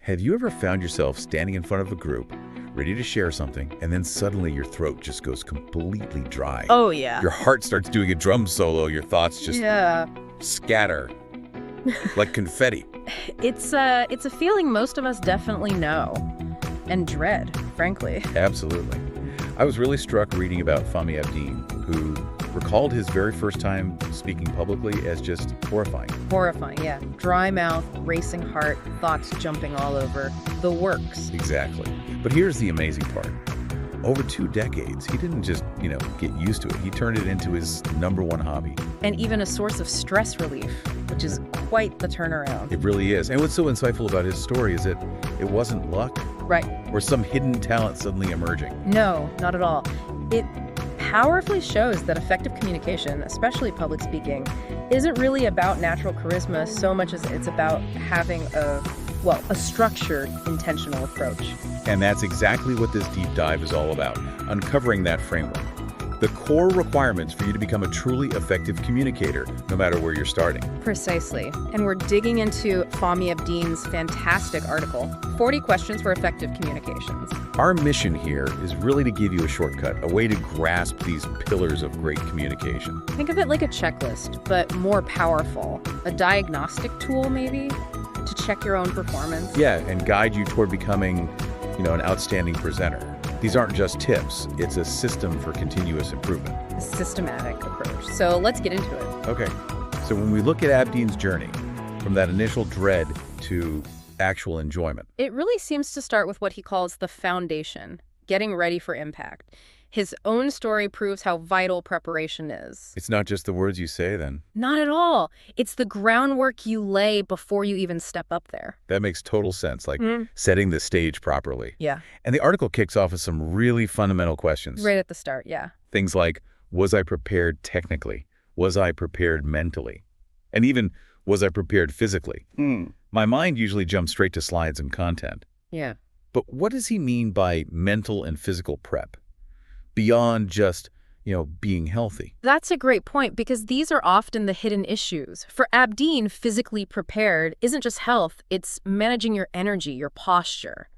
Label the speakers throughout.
Speaker 1: Have you ever found yourself standing in front of a group, ready to share something, and then suddenly your throat just goes completely dry?
Speaker 2: Oh, yeah.
Speaker 1: Your heart starts doing a drum solo, your thoughts just scatter like confetti.
Speaker 2: It's a feeling most of us definitely know and dread, frankly.
Speaker 1: Absolutely. I was really struck reading about Fahmy Abedin, who recalled his very first time speaking publicly as just horrifying.
Speaker 2: Horrifying, yeah. Dry mouth, racing heart, thoughts jumping all over. The works.
Speaker 1: Exactly. But here's the amazing part. Over 2 decades, he didn't just, get used to it. He turned it into his #1 hobby.
Speaker 2: And even a source of stress relief, which is quite the turnaround.
Speaker 1: It really is. And what's so insightful about his story is that it wasn't luck.
Speaker 2: Right.
Speaker 1: Or some hidden talent suddenly emerging.
Speaker 2: No, not at all. It powerfully shows that effective communication, especially public speaking, isn't really about natural charisma so much as it's about having a structured, intentional approach.
Speaker 1: And that's exactly what this deep dive is all about, uncovering that framework. The core requirements for you to become a truly effective communicator, no matter where you're starting.
Speaker 2: Precisely. And we're digging into Fahmy Abedin's fantastic article, 40 Questions for Effective Communications.
Speaker 1: Our mission here is really to give you a shortcut, a way to grasp these pillars of great communication.
Speaker 2: Think of it like a checklist, but more powerful. A diagnostic tool, maybe, to check your own performance.
Speaker 1: Yeah, and guide you toward becoming, an outstanding presenter. These aren't just tips, it's a system for continuous improvement.
Speaker 2: A systematic approach. So let's get into it.
Speaker 1: Okay, so when we look at Abedin's journey, from that initial dread to actual enjoyment.
Speaker 2: It really seems to start with what he calls the foundation, getting ready for impact. His own story proves how vital preparation is.
Speaker 1: It's not just the words you say, then.
Speaker 2: Not at all. It's the groundwork you lay before you even step up there.
Speaker 1: That makes total sense, like setting the stage properly.
Speaker 2: Yeah.
Speaker 1: And the article kicks off with some really fundamental questions.
Speaker 2: Right at the start, yeah.
Speaker 1: Things like, was I prepared technically? Was I prepared mentally? And even, was I prepared physically? My mind usually jumps straight to slides and content.
Speaker 2: Yeah.
Speaker 1: But what does he mean by mental and physical prep? Beyond just, being healthy.
Speaker 2: That's a great point, because these are often the hidden issues. For Abedin, physically prepared isn't just health, it's managing your energy, your posture,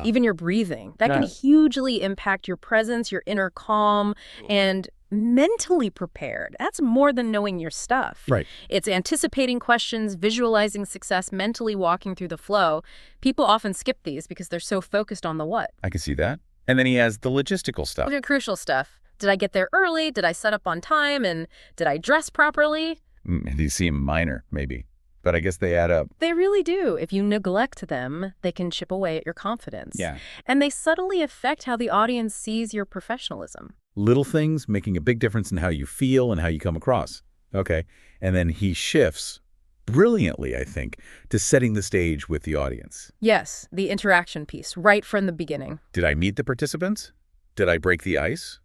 Speaker 2: even your breathing. That can hugely impact your presence, your inner calm, and mentally prepared. That's more than knowing your stuff.
Speaker 1: Right.
Speaker 2: It's anticipating questions, visualizing success, mentally walking through the flow. People often skip these because they're so focused on the what.
Speaker 1: I can see that. And then he has the logistical stuff.
Speaker 2: The crucial stuff. Did I get there early? Did I set up on time? And did I dress properly?
Speaker 1: These seem minor, maybe. But I guess they add up.
Speaker 2: They really do. If you neglect them, they can chip away at your confidence.
Speaker 1: Yeah.
Speaker 2: And they subtly affect how the audience sees your professionalism.
Speaker 1: Little things making a big difference in how you feel and how you come across. Okay. And then he shifts brilliantly, I think, to setting the stage with the audience.
Speaker 2: Yes, the interaction piece, right from the beginning.
Speaker 1: Did I meet the participants? Did I break the ice?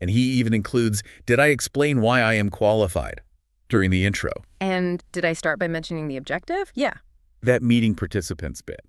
Speaker 1: And he even includes, did I explain why I am qualified during the intro?
Speaker 2: And did I start by mentioning the objective? Yeah.
Speaker 1: That meeting participants bit.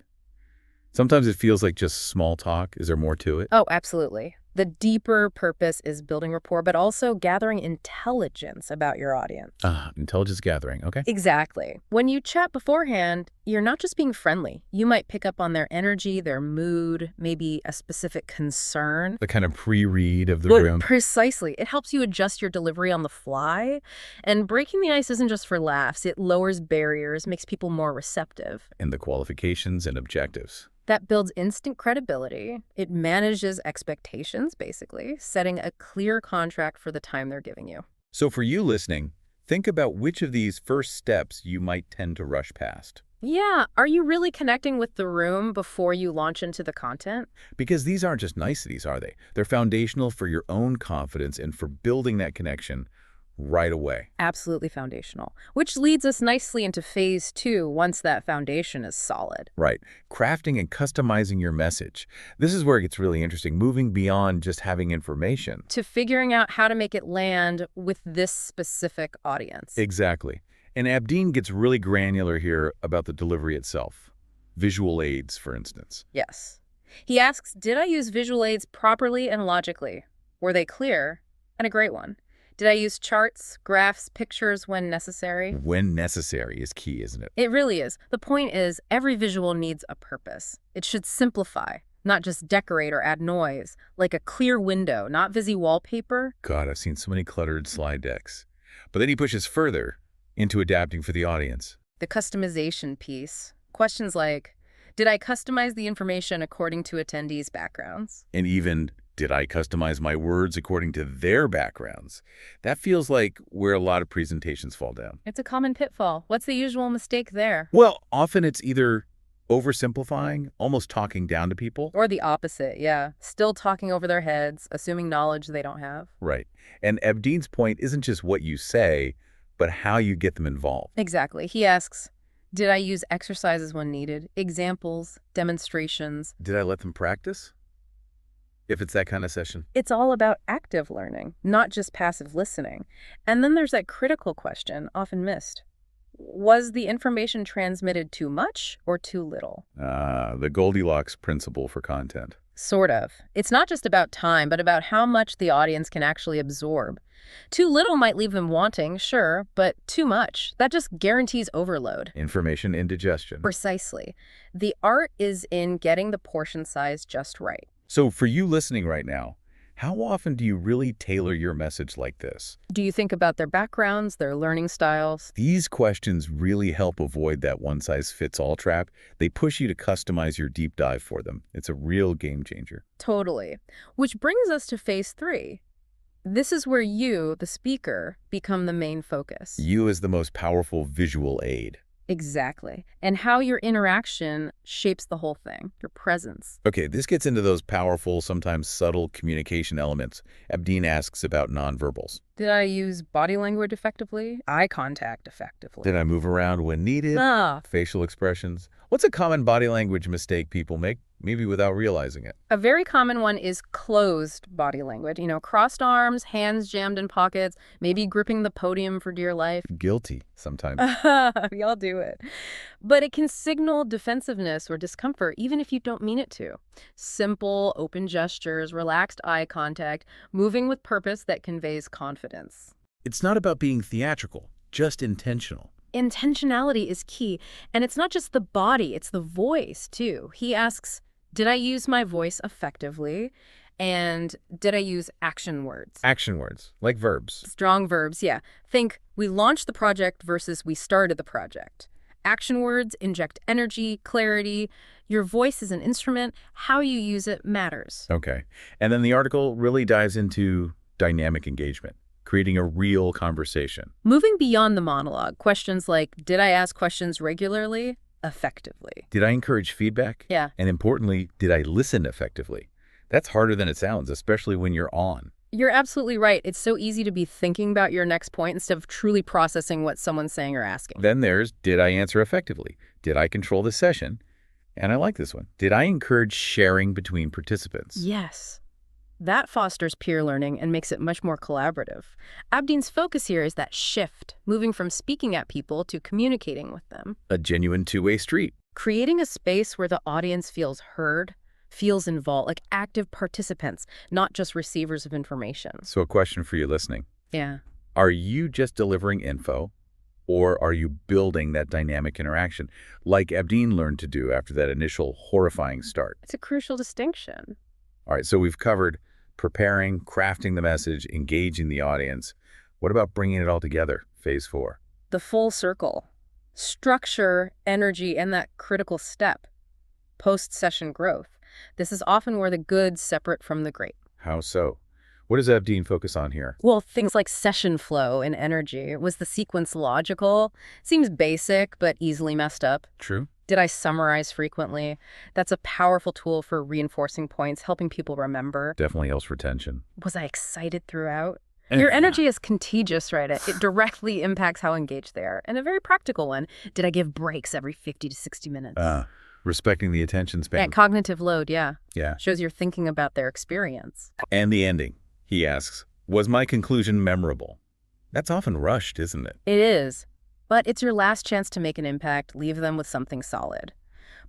Speaker 1: Sometimes it feels like just small talk. Is there more to it?
Speaker 2: Oh, absolutely. The deeper purpose is building rapport, but also gathering intelligence about your audience.
Speaker 1: Intelligence gathering, okay.
Speaker 2: Exactly. When you chat beforehand, you're not just being friendly. You might pick up on their energy, their mood, maybe a specific concern.
Speaker 1: The kind of pre-read of the room.
Speaker 2: Precisely. It helps you adjust your delivery on the fly. And breaking the ice isn't just for laughs. It lowers barriers, makes people more receptive.
Speaker 1: And the qualifications and objectives.
Speaker 2: That builds instant credibility. It manages expectations, basically, setting a clear contract for the time they're giving you.
Speaker 1: So for you listening, think about which of these first steps you might tend to rush past.
Speaker 2: Yeah, are you really connecting with the room before you launch into the content?
Speaker 1: Because these aren't just niceties, are they? They're foundational for your own confidence and for building that connection right away.
Speaker 2: Absolutely foundational. Which leads us nicely into phase 2 once that foundation is solid.
Speaker 1: Right. Crafting and customizing your message. This is where it gets really interesting, moving beyond just having information.
Speaker 2: To figuring out how to make it land with this specific audience.
Speaker 1: Exactly. And Abedin gets really granular here about the delivery itself. Visual aids, for instance.
Speaker 2: Yes. He asks, did I use visual aids properly and logically? Were they clear? And a great one. Did I use charts, graphs, pictures when necessary?
Speaker 1: When necessary is key, isn't it?
Speaker 2: It really is. The point is, every visual needs a purpose. It should simplify, not just decorate or add noise, like a clear window, not busy wallpaper.
Speaker 1: God, I've seen so many cluttered slide decks. But then he pushes further into adapting for the audience.
Speaker 2: The customization piece. Questions like, did I customize the information according to attendees' backgrounds?
Speaker 1: And even, did I customize my words according to their backgrounds? That feels like where a lot of presentations fall down.
Speaker 2: It's a common pitfall. What's the usual mistake there?
Speaker 1: Well, often it's either oversimplifying, almost talking down to people.
Speaker 2: Or the opposite, yeah. Still talking over their heads, assuming knowledge they don't have.
Speaker 1: Right. And Abdeen's point isn't just what you say, but how you get them involved.
Speaker 2: Exactly. He asks, did I use exercises when needed? Examples, demonstrations.
Speaker 1: Did I let them practice? If it's that kind of session.
Speaker 2: It's all about active learning, not just passive listening. And then there's that critical question, often missed. Was the information transmitted too much or too little?
Speaker 1: The Goldilocks principle for content.
Speaker 2: Sort of. It's not just about time, but about how much the audience can actually absorb. Too little might leave them wanting, sure, but too much, that just guarantees overload.
Speaker 1: Information indigestion.
Speaker 2: Precisely. The art is in getting the portion size just right.
Speaker 1: So for you listening right now, how often do you really tailor your message like this?
Speaker 2: Do you think about their backgrounds, their learning styles?
Speaker 1: These questions really help avoid that one-size-fits-all trap. They push you to customize your deep dive for them. It's a real game changer.
Speaker 2: Totally. Which brings us to phase 3. This is where you, the speaker, become the main focus.
Speaker 1: You as the most powerful visual aid.
Speaker 2: Exactly. And how your interaction shapes the whole thing, your presence.
Speaker 1: Okay, this gets into those powerful, sometimes subtle communication elements. Abdeen asks about nonverbals.
Speaker 2: Did I use body language effectively? Eye contact effectively?
Speaker 1: Did I move around when needed? Facial expressions. What's a common body language mistake people make, maybe without realizing it?
Speaker 2: A very common one is closed body language. Crossed arms, hands jammed in pockets, maybe gripping the podium for dear life.
Speaker 1: Guilty sometimes.
Speaker 2: We all do it. But it can signal defensiveness or discomfort, even if you don't mean it to. Simple, open gestures, relaxed eye contact, moving with purpose that conveys confidence.
Speaker 1: It's not about being theatrical, just intentional.
Speaker 2: Intentionality is key. And it's not just the body, it's the voice, too. He asks, did I use my voice effectively? And did I use action words?
Speaker 1: Action words, like verbs.
Speaker 2: Strong verbs, yeah. Think, we launched the project versus we started the project. Action words inject energy, clarity. Your voice is an instrument. How you use it matters.
Speaker 1: Okay. And then the article really dives into dynamic engagement, creating a real conversation.
Speaker 2: Moving beyond the monologue, questions like, did I ask questions regularly, effectively?
Speaker 1: Did I encourage feedback?
Speaker 2: Yeah.
Speaker 1: And importantly, did I listen effectively? That's harder than it sounds, especially when you're on.
Speaker 2: You're absolutely right. It's so easy to be thinking about your next point instead of truly processing what someone's saying or asking.
Speaker 1: Then there's, did I answer effectively? Did I control the session? And I like this one. Did I encourage sharing between participants?
Speaker 2: Yes. That fosters peer learning and makes it much more collaborative. Abdeen's focus here is that shift, moving from speaking at people to communicating with them.
Speaker 1: A genuine two-way street.
Speaker 2: Creating a space where the audience feels heard, feels involved, like active participants, not just receivers of information.
Speaker 1: So a question for you listening.
Speaker 2: Yeah.
Speaker 1: Are you just delivering info, or are you building that dynamic interaction, like Abdeen learned to do after that initial horrifying start?
Speaker 2: It's a crucial distinction.
Speaker 1: All right, so we've covered preparing, crafting the message, engaging the audience. What about bringing it all together, phase 4?
Speaker 2: The full circle. Structure, energy, and that critical step. Post-session growth. This is often where the good separate from the great.
Speaker 1: How so? What does Abdeen focus on here?
Speaker 2: Well, things like session flow and energy. Was the sequence logical? Seems basic, but easily messed up.
Speaker 1: True.
Speaker 2: Did I summarize frequently? That's a powerful tool for reinforcing points, helping people remember.
Speaker 1: Definitely helps retention.
Speaker 2: Was I excited throughout? Your energy is contagious, right? It directly impacts how engaged they are. And a very practical one. Did I give breaks every 50 to 60 minutes?
Speaker 1: Respecting the attention span.
Speaker 2: And cognitive load, yeah.
Speaker 1: Yeah.
Speaker 2: Shows you're thinking about their experience.
Speaker 1: And the ending, he asks, was my conclusion memorable? That's often rushed, isn't it?
Speaker 2: It is. But it's your last chance to make an impact, leave them with something solid.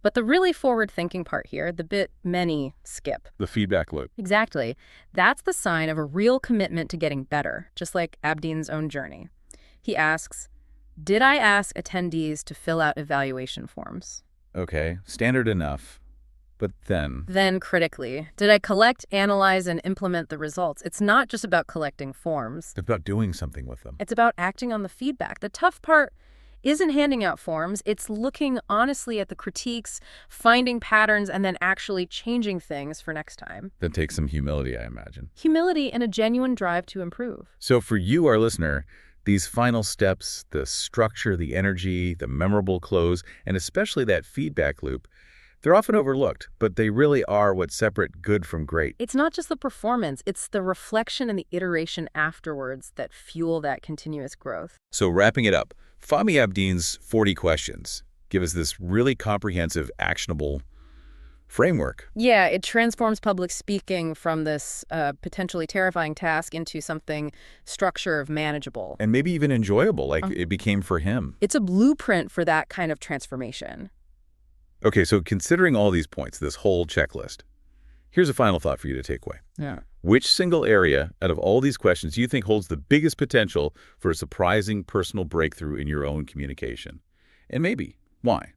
Speaker 2: But the really forward-thinking part here, the bit many skip.
Speaker 1: The feedback loop.
Speaker 2: Exactly. That's the sign of a real commitment to getting better, just like Abdeen's own journey. He asks, did I ask attendees to fill out evaluation forms?
Speaker 1: Okay, standard enough. But then...
Speaker 2: Then critically, did I collect, analyze, and implement the results? It's not just about collecting forms.
Speaker 1: It's about doing something with them.
Speaker 2: It's about acting on the feedback. The tough part isn't handing out forms. It's looking honestly at the critiques, finding patterns, and then actually changing things for next time.
Speaker 1: That takes some humility, I imagine.
Speaker 2: Humility and a genuine drive to improve.
Speaker 1: So for you, our listener, these final steps, the structure, the energy, the memorable close, and especially that feedback loop, they're often overlooked, but they really are what separate good from great.
Speaker 2: It's not just the performance, it's the reflection and the iteration afterwards that fuel that continuous growth.
Speaker 1: So wrapping it up, Fahmi Abdeen's 40 questions give us this really comprehensive, actionable framework.
Speaker 2: Yeah, it transforms public speaking from this potentially terrifying task into something structured, manageable.
Speaker 1: And maybe even enjoyable, like it became for him.
Speaker 2: It's a blueprint for that kind of transformation.
Speaker 1: Okay, so considering all these points, this whole checklist, here's a final thought for you to take away.
Speaker 2: Yeah.
Speaker 1: Which single area out of all these questions do you think holds the biggest potential for a surprising personal breakthrough in your own communication? And maybe why?